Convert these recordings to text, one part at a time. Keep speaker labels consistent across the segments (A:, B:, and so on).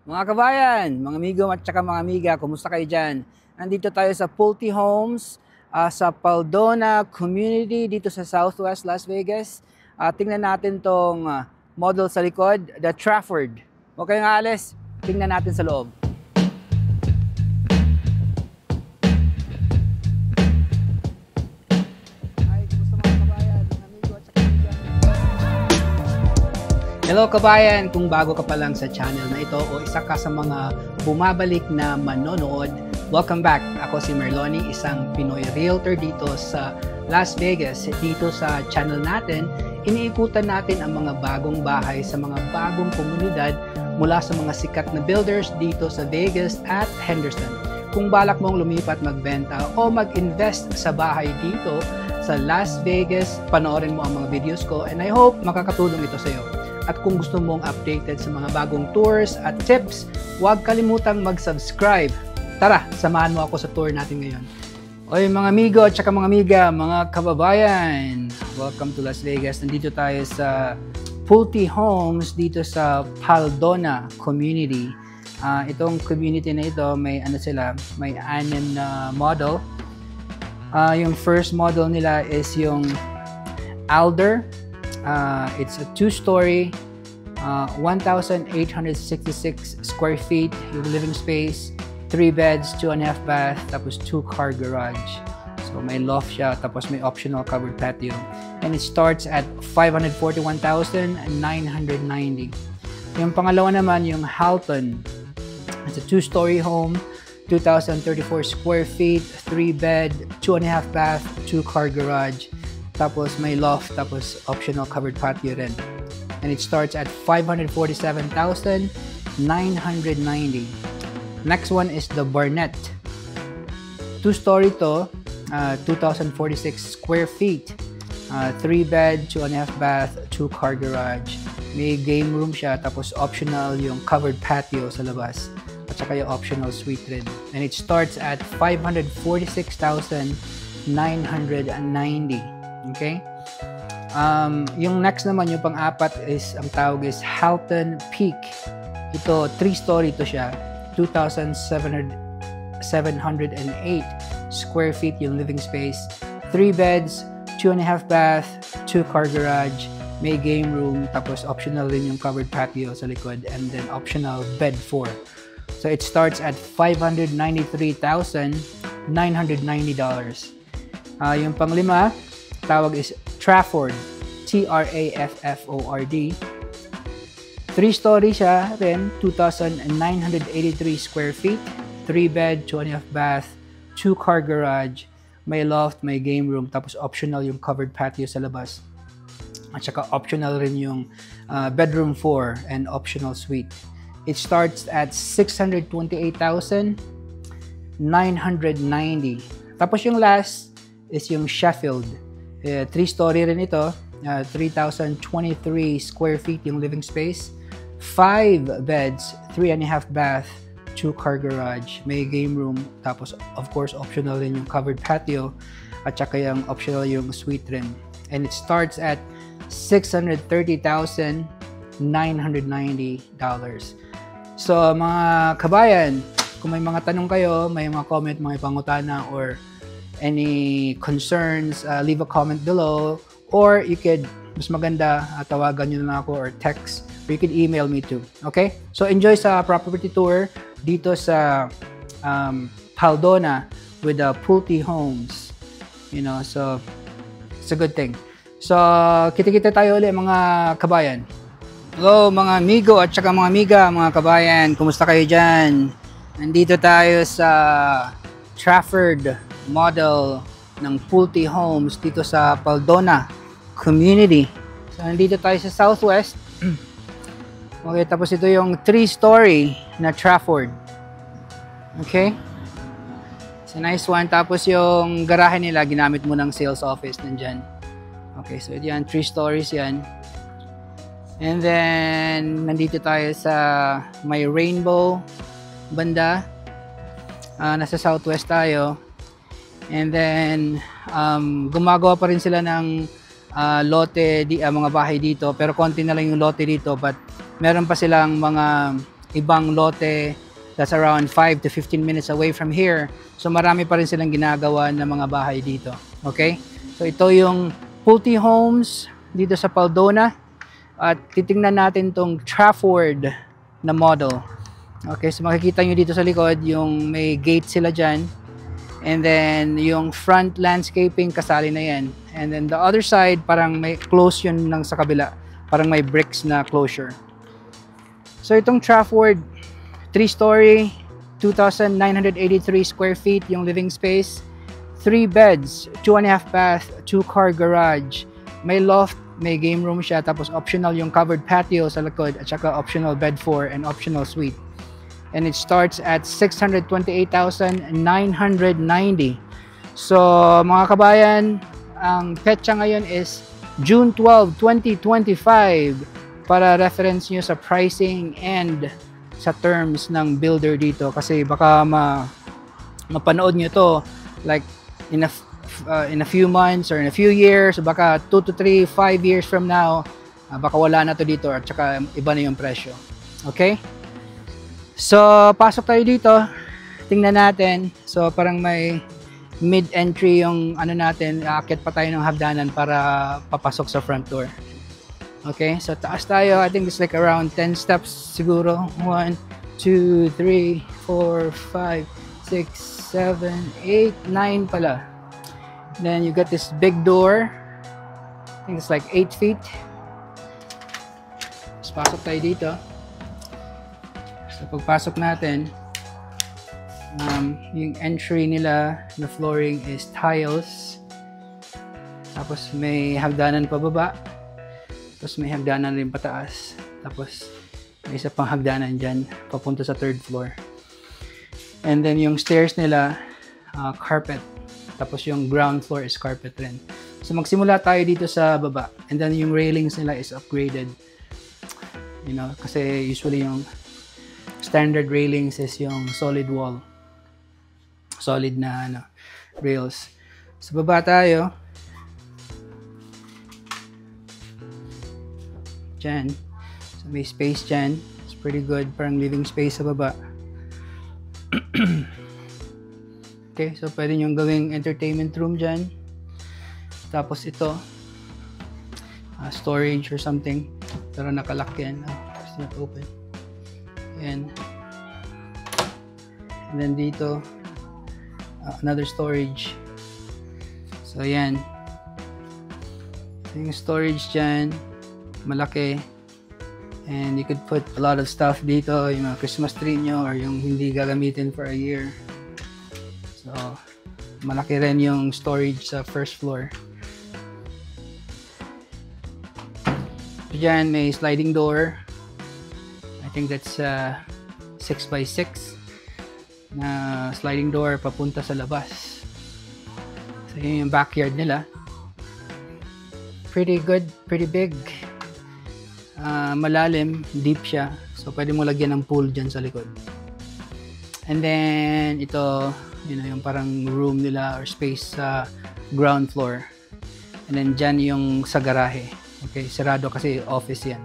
A: Mga kabayan, mga amigo at saka mga amiga, kumusta kayo dyan? Nandito tayo sa Pulte Homes, sa Paldona Community dito sa Southwest Las Vegas. Tingnan natin tong model sa likod, the Trafford. Huwag kayong aalis, tingnan natin sa loob. Hi, kumusta mga kabayan, mga amigo at saka amiga? Hello kabayan! Kung bago ka pa lang sa channel na ito o isa ka sa mga bumabalik na manonood, welcome back! Ako si Merloni, isang Pinoy Realtor dito sa Las Vegas. Dito sa channel natin, iniikutan natin ang mga bagong bahay sa mga bagong komunidad mula sa mga sikat na builders dito sa Vegas at Henderson. Kung balak mong lumipat, magbenta o mag-invest sa bahay dito sa Las Vegas, panoorin mo ang mga videos ko and I hope makakatulong ito sa iyo. At kung gusto mong updated sa mga bagong tours at tips, huwag kalimutang mag-subscribe. Tara, samahan mo ako sa tour natin ngayon. Oy mga amigo at saka mga amiga, mga kababayan, welcome to Las Vegas. Nandito tayo sa Pulte Homes dito sa Paldona Community. Itong community na ito, may may 6 na model. Yung first model nila is yung Alder. It's a 2-story, 1,866 square feet yung living space, 3 beds, 2.5 bath, tapos 2-car garage. So may loft siya, tapos may optional covered patio. And it starts at $541,990. Yung pangalawa naman, yung Halton. It's a 2-story home, 2,034 square feet, 3 bed, 2.5 bath, 2-car garage. Tapos may loft, tapos optional covered patio rin. And it starts at $547,990. Next one is the Barnett. 2-story to, 2,046 square feet, 3 bed, 2.5 bath, 2-car garage. May game room siya, tapos optional yung covered patio sa labas. At saka yung optional suite rin. And it starts at $546,990. Okay? Yung next naman, yung pang-apat is, ang tawag is Halton Peak. Ito, 3-story to siya. 2,708 square feet yung living space. 3 beds, 2.5 bath, 2-car garage. May game room, tapos optional rin yung covered patio sa likod, and then optional bed 4. So it starts at $593,990. Yung pang-lima, tawag is Trafford, Trafford. 3-story siya rin, 2,983 square feet, 3 bed, 2.5 bath, 2-car garage, may loft, may game room, tapos optional yung covered patio sa labas. At saka optional rin yung bedroom 4 and optional suite. It starts at $628,990. Tapos yung last is yung Sheffield. 3-story rin ito, 3,023 square feet yung living space, 5 beds, 3.5 bath, 2-car garage, may game room, tapos of course optional rin yung covered patio, at saka yung optional yung suite rin. And it starts at $630,990. So mga kabayan, kung may mga tanong kayo, may mga comment, mga pangutana, or any concerns, leave a comment below, or you could, mas maganda, tawagan nyo na ako or text, or you could email me too. Okay? So enjoy sa property tour dito sa Paldona with the Pulte Homes. You know, so it's a good thing. So kita-kita tayo ulit mga kabayan. Hello mga amigo at saka mga amiga, mga kabayan, kumusta kayo dyan? Nandito tayo sa Trafford model ng Pulte Homes dito sa Paldona Community. So nandito tayo sa Southwest. Okay, tapos ito yung 3-story na Trafford. Okay? It's a nice one. Tapos yung garahe nila, ginamit mo ng sales office nandyan. Okay, so yan, 3 stories yan. And then nandito tayo sa may rainbow banda. Nasa Southwest tayo. And then, gumagawa pa rin sila ng lote, mga bahay dito. Pero konti na lang yung lote dito. But meron pa silang mga ibang lote that's around 5 to 15 minutes away from here. So marami pa rin silang ginagawa ng mga bahay dito. Okay? So ito yung Pulte Homes dito sa Paldona. At titingnan natin tong Trafford na model. Okay, so makikita nyo dito sa likod yung may gate sila dyan. And then yung front landscaping kasali na yan. And then the other side parang may close yun lang sa kabila. Parang may bricks na closure. So itong Trafford, 3-story, 2,983 square feet yung living space. 3 beds, 2.5 bath, 2-car garage. May loft, may game room siya, tapos optional yung covered patio sa likod, at saka optional bed 4 and optional suite. And it starts at 628,990. So, mga kabayan, ang petsa ngayon is June 12, 2025 para reference nyo sa pricing and sa terms ng builder dito, kasi baka mapanood nyo to like in a few months or in a few years, baka 2 to 3, 5 years from now, baka wala na to dito at saka iba na yung presyo. Okay? So, pasok tayo dito. Tingnan natin. So, parang may mid-entry yung ano natin. Aakyat pa tayo ng hagdanan para papasok sa front door. Okay? So, taas tayo. I think it's like around 10 steps siguro. 1, 2, 3, 4, 5, 6, 7, 8, 9 pala. Then you got this big door. I think it's like 8 feet. Tapos pasok tayo dito. So pagpasok natin, yung entry nila, the flooring is tiles. Tapos may hagdanan pababa. Tapos may hagdanan rin pataas. Tapos may isa pang hagdanan dyan papunta sa 3rd floor. And then yung stairs nila, carpet. Tapos yung ground floor is carpet rin. So magsimula tayo dito sa baba. And then yung railings nila is upgraded. You know, kasi usually yung standard railings is yung solid wall. Solid na rails. Sa baba tayo. Dyan. So may space dyan. It's pretty good. Parang living space sa baba. Okay, so pwede nyo gawing entertainment room dyan. Tapos ito, storage or something. Pero nakalock yan. It's not open. Ayan. And then dito, another storage. So ayan. Yung storage dyan, malaki. And you could put a lot of stuff dito, yung mga Christmas tree nyo or yung hindi gagamitin for a year. So, malaki rin yung storage sa first floor. Diyan may sliding door. I think that's 6x6 na sliding door papunta sa labas. So, yun yung backyard nila. Pretty good, pretty big. Malalim, deep siya. So, pwede mo lagyan ng pool dyan sa likod. And then, ito, yung parang room nila or space sa ground floor. And then, dyan yung sa garahe. Okay, sarado kasi office yan.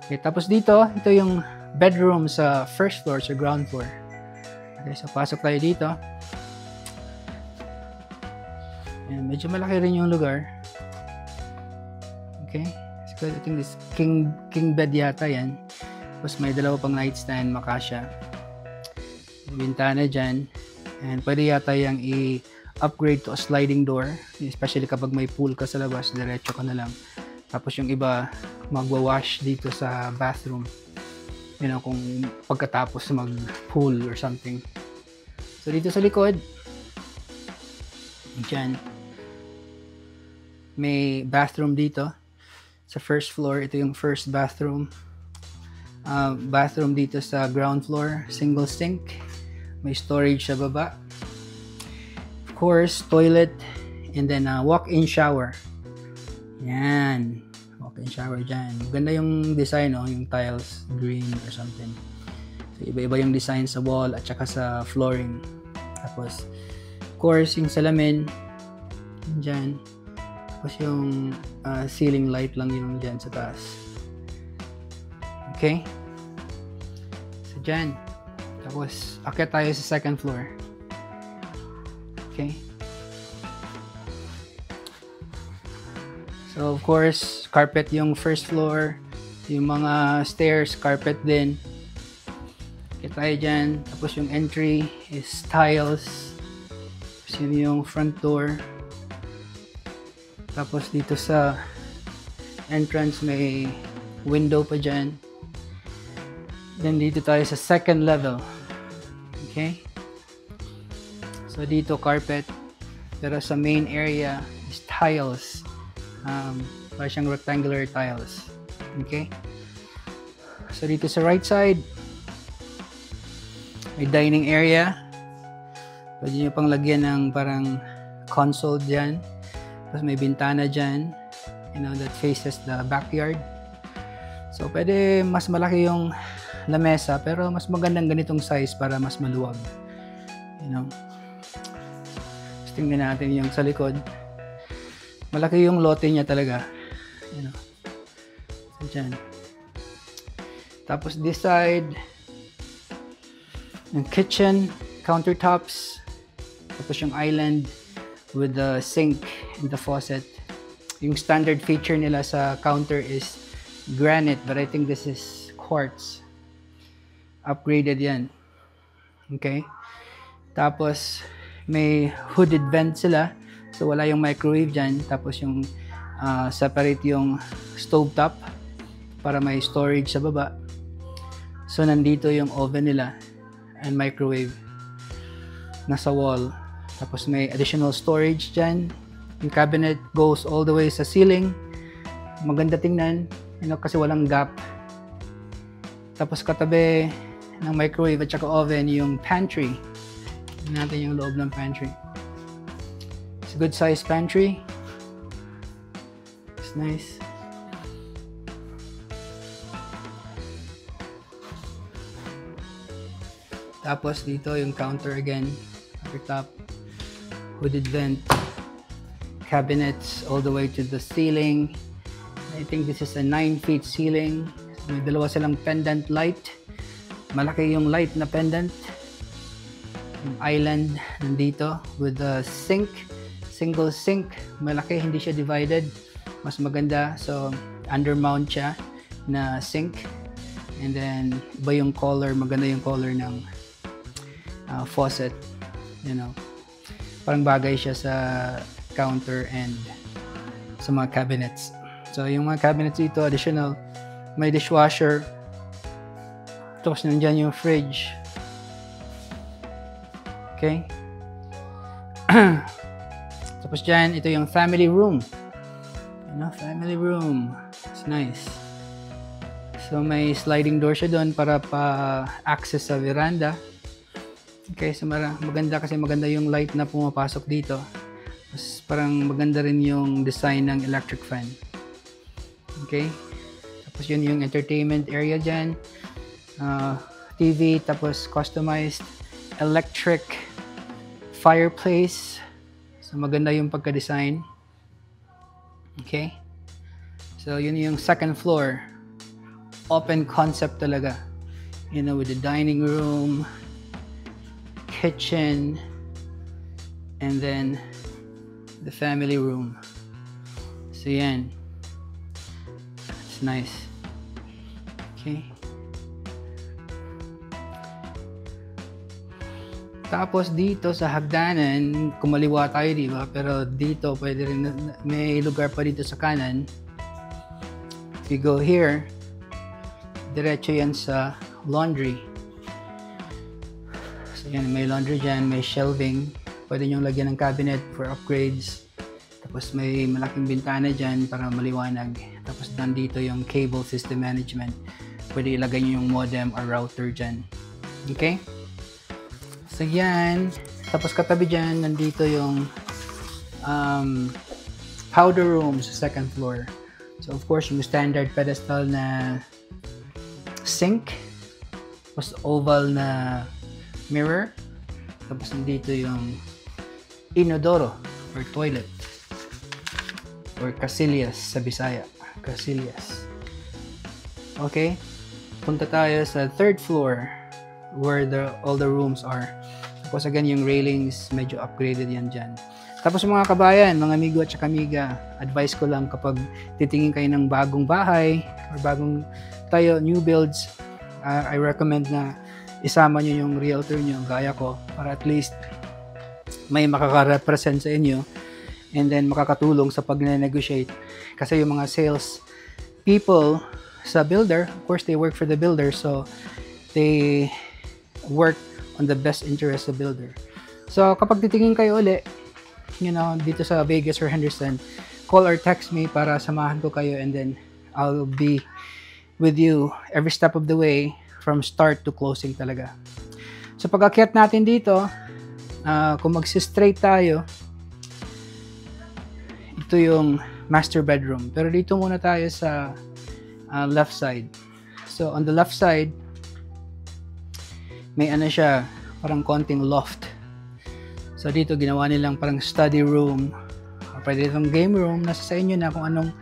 A: Okay, tapos dito, ito yung bedroom sa first floor, sa ground floor. Okay, so pasok tayo dito. Ayan, medyo malaki rin yung lugar. Okay. I think this king bed yata yan. Tapos may dalawa pang nightstand, makasya. Bintana dyan. And pwede yata yung i-upgrade to a sliding door. Especially kapag may pool ka sa labas, diretso ka na lang. Tapos yung iba, magwa-wash dito sa bathroom. You know, kung pagkatapos mag-pool or something. So dito sa likod, dyan, may bathroom dito. Sa first floor, ito yung first bathroom. Bathroom dito sa ground floor, single sink. May storage sa baba. Of course, toilet. And then walk-in shower. Yan. Walk-in shower dyan. Ganda yung design, no? Yung tiles, green or something. So, iba-iba yung design sa wall at saka sa flooring. Tapos, of course, yung salamin. Dyan. Tapos yung ceiling light lang yung dyan sa taas. Okay? So, dyan. Tapos, akyat tayo sa second floor. Okay. So, of course, carpet yung first floor. Yung mga stairs, carpet din. Akyat tayo dyan. Tapos, yung entry is tiles. Tapos, yun yung front door. Tapos, dito sa entrance, may window pa dyan. Then, dito tayo sa second level. Okay? So, dito carpet. Pero sa main area is tiles. Para siyang rectangular tiles. Okay? So, dito sa right side, may dining area. Pwede nyo pang lagyan ng parang console dyan. Tapos may bintana dyan. You know, that faces the backyard. So, pwede mas malaki yung lamesa, pero mas magandang ganitong size para mas maluwag. You know. Just tingnan natin yung sa likod. Malaki yung lote niya talaga. You know. So, dyan. Tapos this side, yung kitchen, countertops. Tapos yung island with the sink and the faucet. Yung standard feature nila sa counter is granite, but I think this is quartz. Upgraded yan. Okay? Tapos, may hooded vent sila. So, wala yung microwave dyan. Tapos, yung separate yung stove top para may storage sa baba. So, nandito yung oven nila and microwave nasa wall. Tapos, may additional storage dyan. Yung cabinet goes all the way sa ceiling. Maganda tingnan. You know, kasi walang gap. Tapos, katabi ng microwave at saka oven yung pantry. Tignan natin yung loob ng pantry. It's a good size pantry. It's nice. Tapos dito yung counter again. Countertop. Hooded vent. Cabinets all the way to the ceiling. I think this is a 9 feet ceiling. May dalawa silang pendant light. Malaki yung light na pendant. Yung island nandito with the sink. Single sink. Malaki, hindi siya divided. Mas maganda. So, undermount siya na sink. And then, iba yung color. Maganda yung color ng faucet. You know. Parang bagay siya sa counter and sa mga cabinets. So, yung mga cabinets dito, additional. May dishwasher. Tapos nandyan yung fridge. Okay? Tapos dyan, ito yung family room. You know, family room. It's nice. So may sliding door siya doon para pa-access sa veranda. Okay, so maganda kasi maganda yung light na pumapasok dito. Tapos parang maganda rin yung design ng electric fan. Okay? Tapos yun yung entertainment area dyan. TV, tapos customized electric fireplace. So maganda yung pagka-design. Okay? So yun yung second floor. Open concept talaga. You know, with the dining room, kitchen, and then the family room. So yan. It's nice. Okay? Tapos dito sa hagdanan, kumaliwa tayo, di ba? Pero dito, pwede rin, may lugar pa dito sa kanan. If you go here, diretso yan sa laundry. So yan, may laundry dyan, may shelving. Pwede nyo lagyan ng cabinet for upgrades. Tapos may malaking bintana dyan para maliwanag. Tapos nandito yung cable system management. Pwede ilagay nyo yung modem or router dyan. Okay? So yan, tapos katabi dyan, nandito yung powder room sa second floor. So of course, yung standard pedestal na sink, tapos oval na mirror, tapos nandito yung inodoro or toilet or casillas sa Bisaya. Casillas. Okay, punta tayo sa third floor. where all the rooms are. Tapos again, yung railings, medyo upgraded yan dyan. Tapos mga kabayan, mga amigo at saka amiga, advice ko lang kapag titingin kayo ng bagong bahay or bagong tayo, new builds, I recommend na isama nyo yung realtor nyo, gaya ko, para at least may makaka-represent sa inyo and then makakatulong sa pag-negotiate. Kasi yung mga sales people sa builder, of course, they work for the builder, so they work on the best interest of builder. So, kapag titingin kayo uli, dito sa Vegas or Henderson, call or text me para samahan ko kayo and then I'll be with you every step of the way from start to closing talaga. So, pag-akyat natin dito, kung magsi-straight tayo, ito yung master bedroom. Pero dito muna tayo sa left side. So, on the left side, may siya, parang konting loft. So, dito ginawa nilang parang study room. Pwede itong game room. Nasa sa inyo na kung anong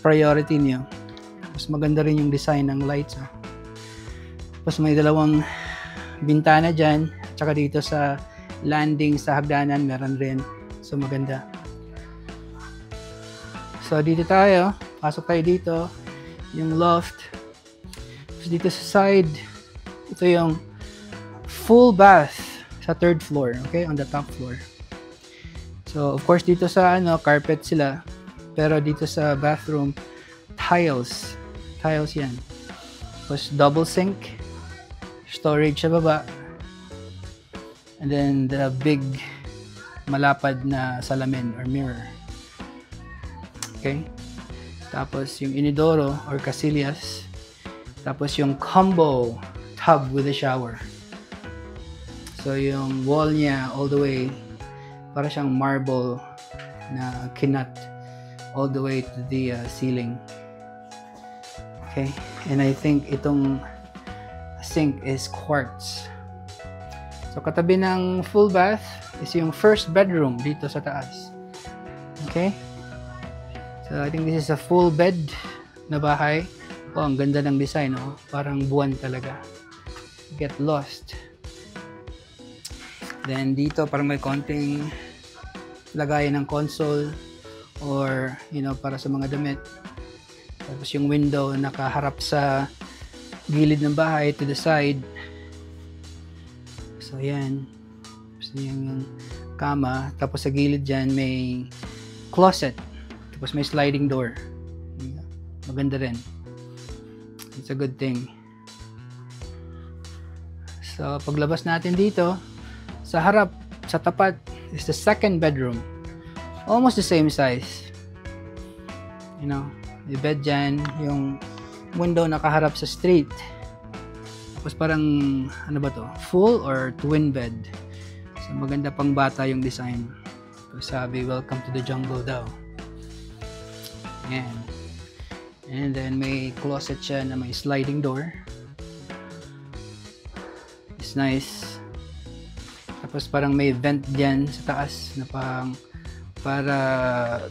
A: priority niyo. Mas maganda rin yung design ng lights. Tapos may dalawang bintana dyan. Tsaka dito sa landing sa hagdanan, meron rin. So, maganda. So, dito tayo. Pasok tayo dito. Yung loft. Tapos dito sa side, ito yung full bath sa third floor, okay, on the top floor. So, of course, dito sa carpet sila, pero dito sa bathroom, tiles yan. Tapos double sink, storage sa baba, and then the big malapad na salamin or mirror. Okay? Tapos yung inidoro or casillas, tapos yung combo tub with a shower. So, yung wall niya all the way, para siyang marble na kinut all the way to the ceiling. Okay? And I think itong sink is quartz. So, katabi ng full bath is yung first bedroom dito sa taas. Okay? So, I think this is a full bed na bahay. Oh, ang ganda ng design, oh. Parang buwan talaga. Get lost. Then dito parang may konting lagayan ng console or para sa mga damit. Tapos yung window nakaharap sa gilid ng bahay to the side. So yan. Tapos yung kama. Tapos sa gilid dyan may closet. Tapos may sliding door. Maganda rin. It's a good thing. So paglabas natin dito, sa harap, sa tapat, is the second bedroom. Almost the same size. May bed dyan, yung window nakaharap sa street. Tapos parang, full or twin bed. So maganda pang bata yung design. Tapos sabi, welcome to the jungle daw. Ayan. And then may closet siya na may sliding door. It's nice. Tapos parang may vent dyan sa taas na para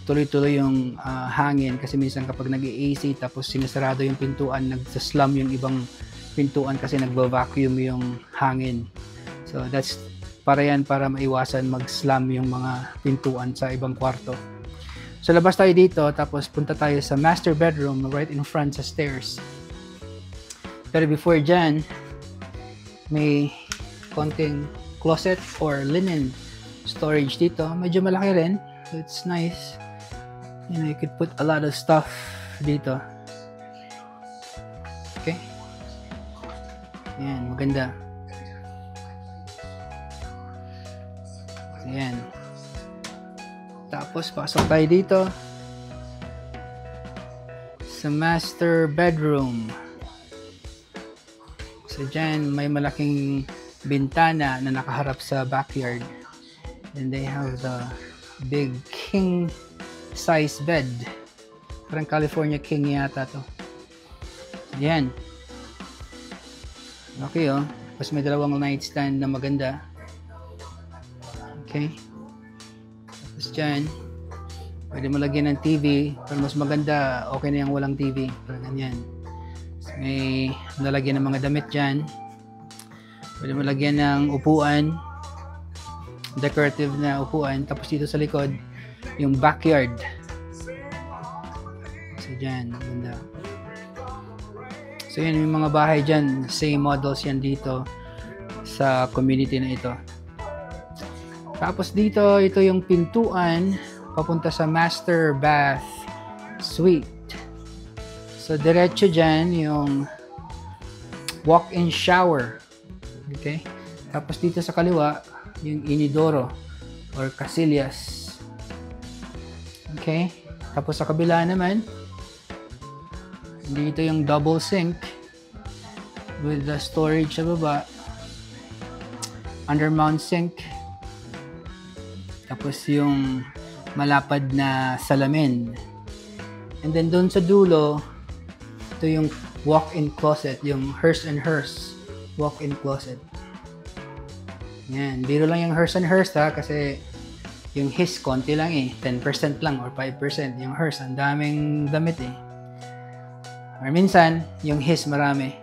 A: tuloy-tuloy yung hangin kasi minsan kapag nag-AC tapos sinasarado yung pintuan, nagsaslam yung ibang pintuan kasi nagba-vacuum yung hangin. So that's para maiwasan mag-slam yung mga pintuan sa ibang kwarto. So labas tayo dito tapos punta tayo sa master bedroom right in front sa stairs. Pero before dyan, may konting closet or linen storage dito. Medyo malaki rin. So it's nice. You could put a lot of stuff dito. Okay? Ayan, maganda. Ayan. Tapos, pasok tayo dito sa master bedroom. So, dyan, may malaking bintana na nakaharap sa backyard. And they have the big king size bed. Parang California king yata to. Yan. Okay, oh. Tapos may dalawang nightstand na maganda. Okay. Tapos dyan, pwede mo lagyan ng TV. Pero mas maganda, okay na yung walang TV. Parang ganyan. May nalagyan ng mga damit dyan. Pwede mo lagyan ng upuan, decorative na upuan. Tapos dito sa likod, yung backyard. So dyan, ganda. So yun, yung mga bahay dyan, same models yan dito sa community na ito. Tapos dito, ito yung pintuan papunta sa master bath suite. So diretso dyan yung walk-in shower. Okay? Tapos dito sa kaliwa, yung inidoro or casillas. Okay? Tapos sa kabila naman, dito yung double sink with the storage sa baba, undermount sink, tapos yung malapad na salamin, and then doon sa dulo, ito yung walk-in closet, yung hers and hers walk-in closet. Yan, biro lang yung hers and hers ha, kasi yung his konti lang 10% lang or 5%. Yung hers, ang daming damit or minsan, yung his marami.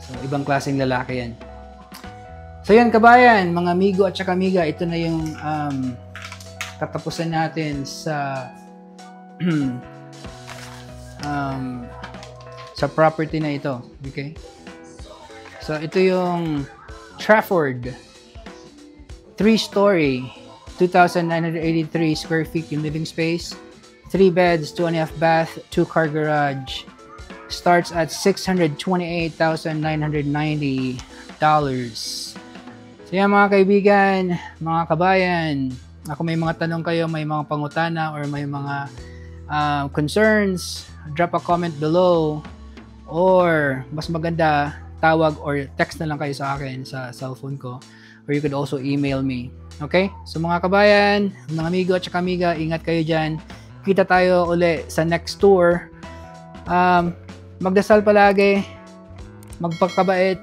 A: So, ibang klaseng lalaki yan. So, yan kabayan, mga amigo at saka amiga, ito na yung katapusan natin sa sa property na ito. Okay? So, ito yung Trafford. 3-story, 2,983 square feet yung living space. 3 beds, 2.5 bath, 2-car garage. Starts at $628,990. So yan mga kaibigan, mga kabayan, kung may mga tanong kayo, may mga pangutana, or may mga concerns, drop a comment below. Or mas maganda, tawag or text na lang kayo sa akin sa cellphone ko. Or you could also email me. Okay? So mga kabayan, mga amigo at saka amiga, ingat kayo dyan. Kita tayo uli sa next tour. Magdasal palagi, magpagkabait,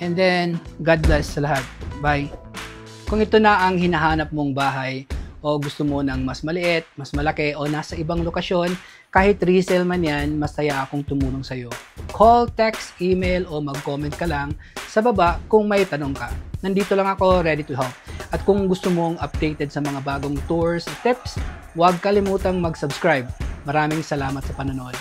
A: and then God bless sa lahat. Bye. Kung ito na ang hinahanap mong bahay o gusto mo ng mas maliit, mas malaki o nasa ibang lokasyon, kahit resale man yan, masaya akong tumulong sa'yo. Call, text, email o mag-comment ka lang sa baba kung may tanong ka. Nandito lang ako, ready to help. At kung gusto mong updated sa mga bagong tours at tips, huwag kalimutang mag-subscribe. Maraming salamat sa panonood.